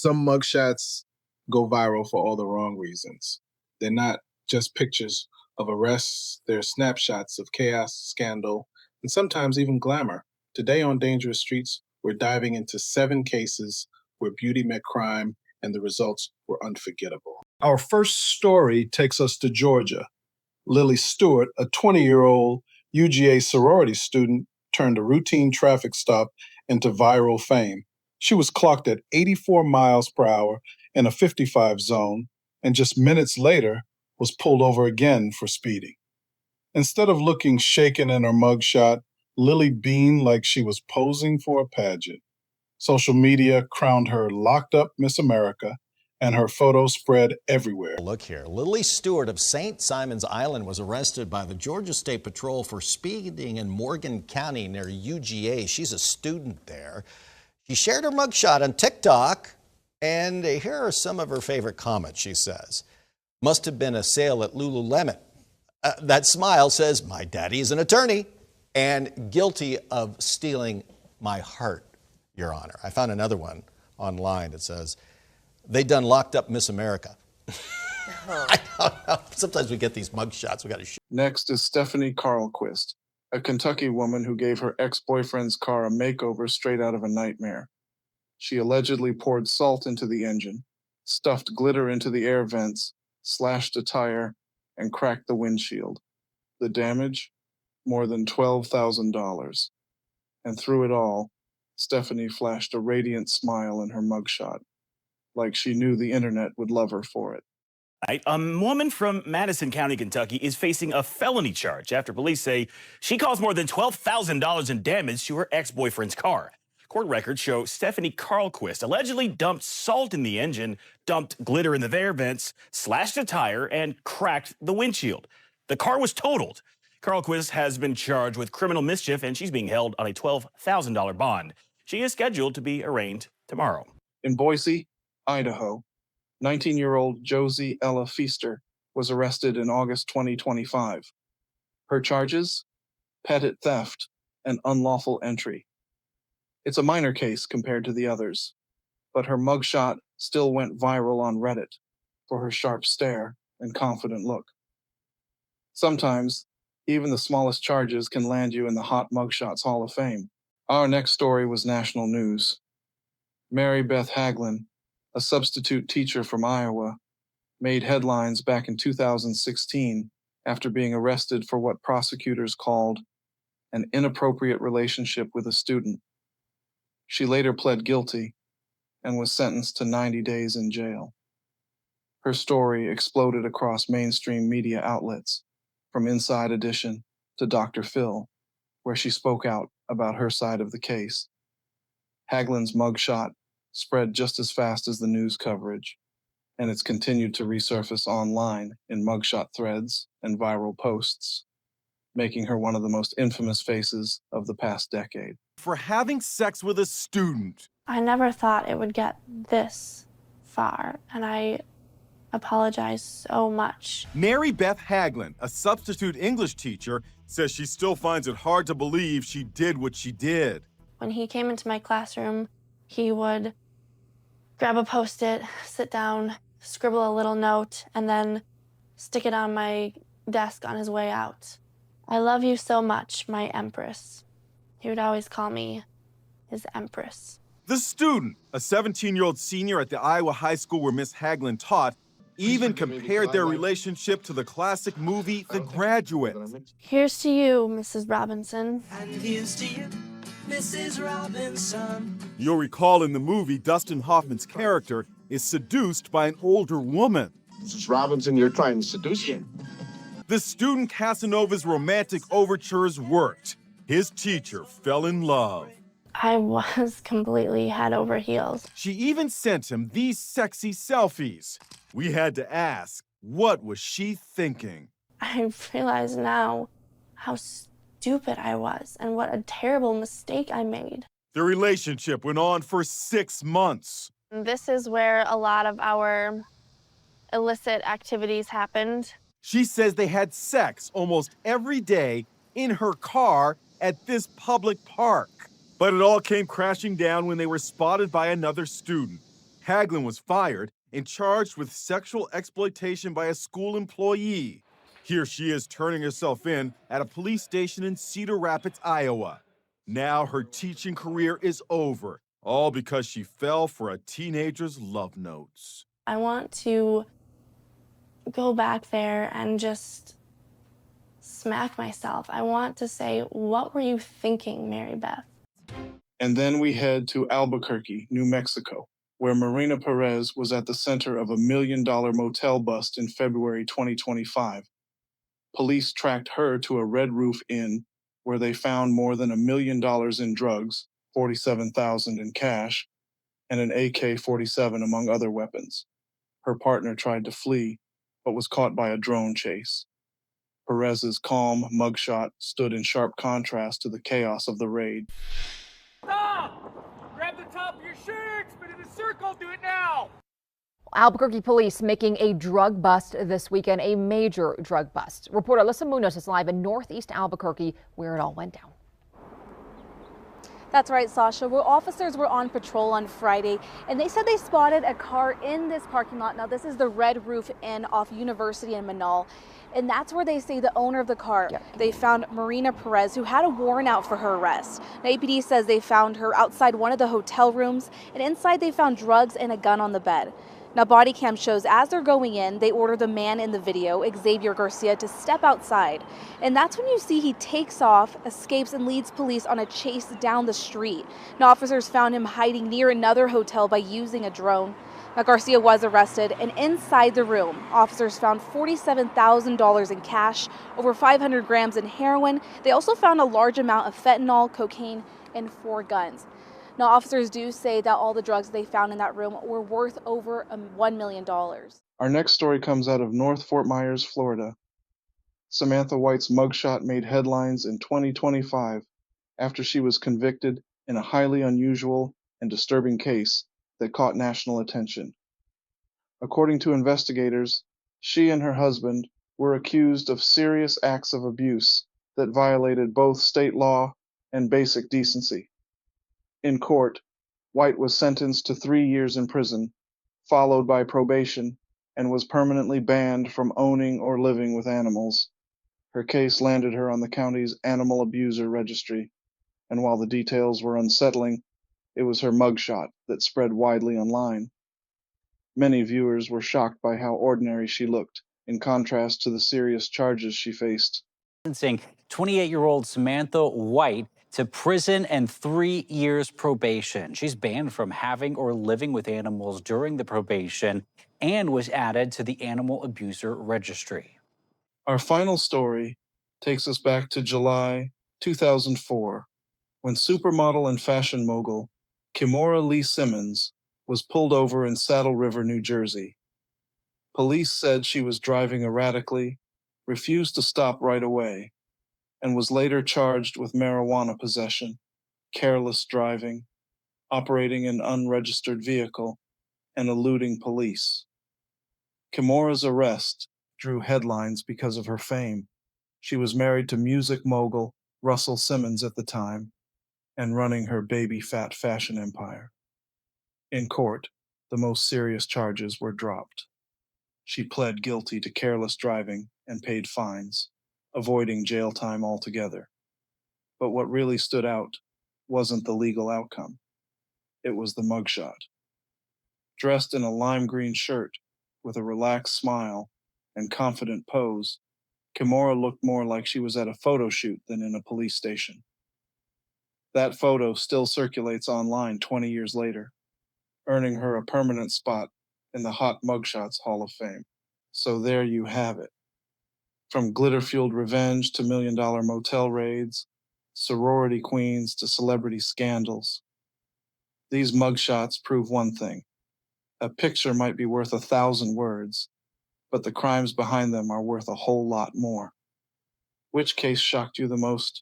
Some mugshots go viral for all the wrong reasons. They're not just pictures of arrests, they're snapshots of chaos, scandal, and sometimes even glamour. Today on Dangerous Streets, we're diving into 7 cases where beauty met crime and the results were unforgettable. Our first story takes us to Georgia. Lily Stewart, a 20-year-old UGA sorority student, turned a routine traffic stop into viral fame. She was clocked at 84 miles per hour in a 55 zone, and just minutes later was pulled over again for speeding. Instead of looking shaken in her mugshot, Lily beamed like she was posing for a pageant. Social media crowned her locked up Miss America, and her photo spread everywhere. Look here, Lily Stewart of St. Simon's Island was arrested by the Georgia State Patrol for speeding in Morgan County near UGA. She's a student there. She shared her mugshot on TikTok, and here are some of her favorite comments, she says. Must have been a sale at Lululemon. That smile says, my daddy is an attorney and guilty of stealing my heart, Your Honor. I found another one online that says, they done locked up Miss America. I don't know. Sometimes we get these mugshots. We got to shoot. Next is Stephanie Carlquist, a Kentucky woman who gave her ex-boyfriend's car a makeover straight out of a nightmare. She allegedly poured salt into the engine, stuffed glitter into the air vents, slashed a tire, and cracked the windshield. The damage? More than $12,000. And through it all, Stephanie flashed a radiant smile in her mugshot, like she knew the internet would love her for it. A woman from Madison County, Kentucky is facing a felony charge after police say she caused more than $12,000 in damage to her ex-boyfriend's car. Court records show Stephanie Carlquist allegedly dumped salt in the engine, dumped glitter in the air vents, slashed a tire, and cracked the windshield. The car was totaled. Carlquist has been charged with criminal mischief, and she's being held on a $12,000 bond. She is scheduled to be arraigned tomorrow. In Boise, Idaho, 19-year-old Josie Pfiester was arrested in August 2025. Her charges? Petty theft and unlawful entry. It's a minor case compared to the others, but her mugshot still went viral on Reddit for her sharp stare and confident look. Sometimes, even the smallest charges can land you in the Hot Mugshots Hall of Fame. Our next story was national news. Mary Beth Haglin, a substitute teacher from Iowa, made headlines back in 2016 after being arrested for what prosecutors called an inappropriate relationship with a student. She later pled guilty and was sentenced to 90 days in jail. Her story exploded across mainstream media outlets, from Inside Edition to Dr. Phil, where she spoke out about her side of the case. Haglin's mugshot spread just as fast as the news coverage, and it's continued to resurface online in mugshot threads and viral posts, making her one of the most infamous faces of the past decade. For having sex with a student. I never thought it would get this far, and I apologize so much. Mary Beth Haglin, a substitute English teacher, says she still finds it hard to believe she did what she did. When he came into my classroom, he would grab a Post-it, sit down, scribble a little note, and then stick it on my desk on his way out. I love you so much, my Empress. He would always call me his Empress. The student, a 17-year-old senior at the Iowa high school where Miss Haglin taught, even compared their relationship to the classic movie The Graduate. Here's to you, Mrs. Robinson. And here's to you, Mrs. Robinson. You'll recall in the movie, Dustin Hoffman's character is seduced by an older woman. Mrs. Robinson, you're trying to seduce me. The student Casanova's romantic overtures worked. His teacher fell in love. I was completely head over heels. She even sent him these sexy selfies. We had to ask, what was she thinking? I realize now how stupid I was and what a terrible mistake I made. The relationship went on for 6 months. This is where a lot of our illicit activities happened. She says they had sex almost every day in her car at this public park. But it all came crashing down when they were spotted by another student. Haglin was fired and charged with sexual exploitation by a school employee. Here she is turning herself in at a police station in Cedar Rapids, Iowa. Now her teaching career is over, all because she fell for a teenager's love notes. I want to go back there and just smack myself. I want to say, what were you thinking, Mary Beth? And then we head to Albuquerque, New Mexico, where Merena Perez was at the center of a $1 million motel bust in February 2025. Police tracked her to a Red Roof Inn, where they found more than $1 million in drugs, $47,000 in cash, and an AK-47 among other weapons. Her partner tried to flee, but was caught by a drone chase. Perez's calm mugshot stood in sharp contrast to the chaos of the raid. Stop! Grab the top of your shirt, spin in a circle, do it now! Albuquerque police making a drug bust this weekend, a major drug bust. Reporter Alyssa Munoz is live in northeast Albuquerque, where it all went down. That's right, Sasha. Well, officers were on patrol on Friday, and they said they spotted a car in this parking lot. Now, this is the Red Roof Inn off University in Manal, and that's where they say the owner of the car, they found Merena Perez, who had a warrant out for her arrest. Now, APD says they found her outside one of the hotel rooms, and inside they found drugs and a gun on the bed. Now, body cam shows as they're going in, they order the man in the video, Xavier Garcia, to step outside. And that's when you see he takes off, escapes, and leads police on a chase down the street. Now, officers found him hiding near another hotel by using a drone. Now, Garcia was arrested, and inside the room, officers found $47,000 in cash, over 500 grams in heroin. They also found a large amount of fentanyl, cocaine, and 4 guns. Now, officers do say that all the drugs they found in that room were worth over $1 million. Our next story comes out of North Fort Myers, Florida. Samantha White's mugshot made headlines in 2025 after she was convicted in a highly unusual and disturbing case that caught national attention. According to investigators, she and her husband were accused of serious acts of abuse that violated both state law and basic decency. In court, White was sentenced to 3 years in prison, followed by probation, and was permanently banned from owning or living with animals. Her case landed her on the county's animal abuser registry, and while the details were unsettling, it was her mugshot that spread widely online. Many viewers were shocked by how ordinary she looked, in contrast to the serious charges she faced. Sentencing 28-year-old Samantha White to prison and 3 years probation. She's banned from having or living with animals during the probation and was added to the animal abuser registry. Our final story takes us back to July 2004, when supermodel and fashion mogul Kimora Lee Simmons was pulled over in Saddle River, New Jersey. Police said she was driving erratically, refused to stop right away, and was later charged with marijuana possession, careless driving, operating an unregistered vehicle, and eluding police. Kimora's arrest drew headlines because of her fame. She was married to music mogul Russell Simmons at the time and running her baby fat fashion empire. In court, the most serious charges were dropped. She pled guilty to careless driving and paid fines, avoiding jail time altogether. But what really stood out wasn't the legal outcome. It was the mugshot. Dressed in a lime green shirt with a relaxed smile and confident pose, Kimora looked more like she was at a photo shoot than in a police station. That photo still circulates online 20 years later, earning her a permanent spot in the Hot Mugshots Hall of Fame. So there you have it. From glitter-fueled revenge to million-dollar motel raids, sorority queens to celebrity scandals. These mugshots prove one thing. A picture might be worth 1,000 words, but the crimes behind them are worth a whole lot more. Which case shocked you the most?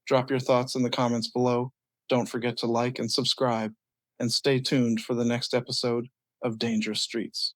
Drop your thoughts in the comments below. Don't forget to like and subscribe, and stay tuned for the next episode of Dangerous Streets.